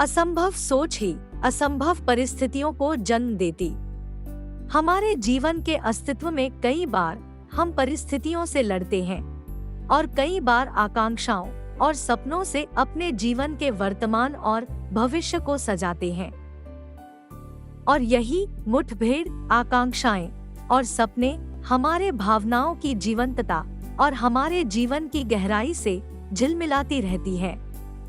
असंभव सोच ही असंभव परिस्थितियों को जन्म देती। हमारे जीवन के अस्तित्व में कई बार हम परिस्थितियों से लड़ते हैं और कई बार आकांक्षाओं और सपनों से अपने जीवन के वर्तमान और भविष्य को सजाते हैं। और यही मुठभेड़, आकांक्षाएं और सपने हमारे भावनाओं की जीवंतता और हमारे जीवन की गहराई से झिलमिलाती रहती है।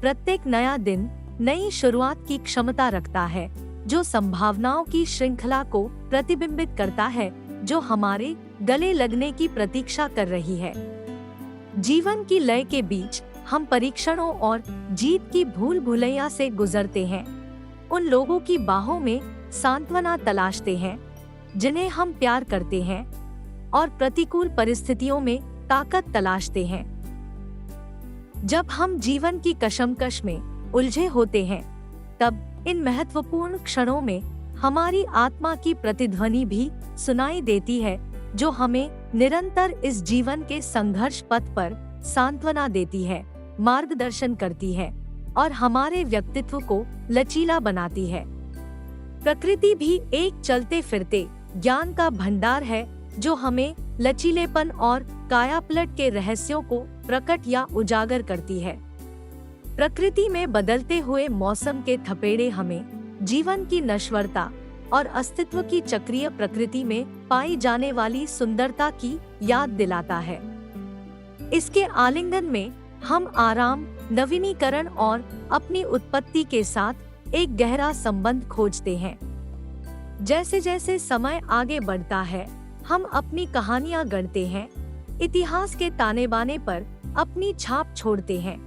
प्रत्येक नया दिन नई शुरुआत की क्षमता रखता है, जो संभावनाओं की श्रृंखला को प्रतिबिंबित करता है, जो हमारे गले लगने की प्रतीक्षा कर रही है। जीवन की लय के बीच हम परीक्षणों और जीत की भूल भुलैया से गुजरते हैं। उन लोगों की बाहों में सांत्वना तलाशते हैं जिन्हें हम प्यार करते हैं और प्रतिकूल परिस्थितियों में ताकत तलाशते हैं। जब हम जीवन की कशमकश में उलझे होते हैं, तब इन महत्वपूर्ण क्षणों में हमारी आत्मा की प्रतिध्वनि भी सुनाई देती है, जो हमें निरंतर इस जीवन के संघर्ष पथ पर सांत्वना देती है, मार्गदर्शन करती है और हमारे व्यक्तित्व को लचीला बनाती है। प्रकृति भी एक चलते फिरते ज्ञान का भंडार है, जो हमें लचीलेपन और कायापलट के रहस्यों को प्रकट या उजागर करती है। प्रकृति में बदलते हुए मौसम के थपेड़े हमें जीवन की नश्वरता और अस्तित्व की चक्रीय प्रकृति में पाई जाने वाली सुंदरता की याद दिलाता है। इसके आलिंगन में हम आराम, नवीनीकरण और अपनी उत्पत्ति के साथ एक गहरा संबंध खोजते हैं। जैसे जैसे समय आगे बढ़ता है, हम अपनी कहानियां गढ़ते हैं, इतिहास के ताने बाने पर अपनी छाप छोड़ते हैं।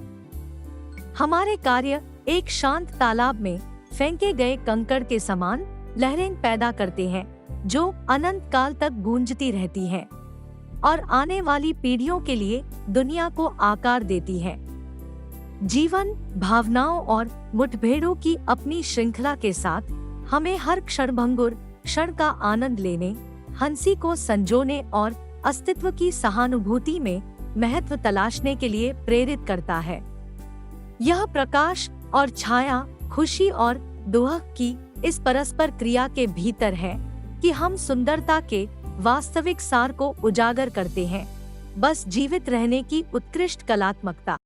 हमारे कार्य एक शांत तालाब में फेंके गए कंकड़ के समान लहरें पैदा करते हैं, जो अनंत काल तक गूंजती रहती हैं और आने वाली पीढ़ियों के लिए दुनिया को आकार देती है। जीवन, भावनाओं और मुठभेड़ों की अपनी श्रृंखला के साथ हमें हर क्षणभंगुर क्षण का आनंद लेने, हंसी को संजोने और अस्तित्व की सहानुभूति में महत्व तलाशने के लिए प्रेरित करता है। यह प्रकाश और छाया, खुशी और दुख की इस परस्पर क्रिया के भीतर है कि हम सुंदरता के वास्तविक सार को उजागर करते हैं, बस जीवित रहने की उत्कृष्ट कलात्मकता।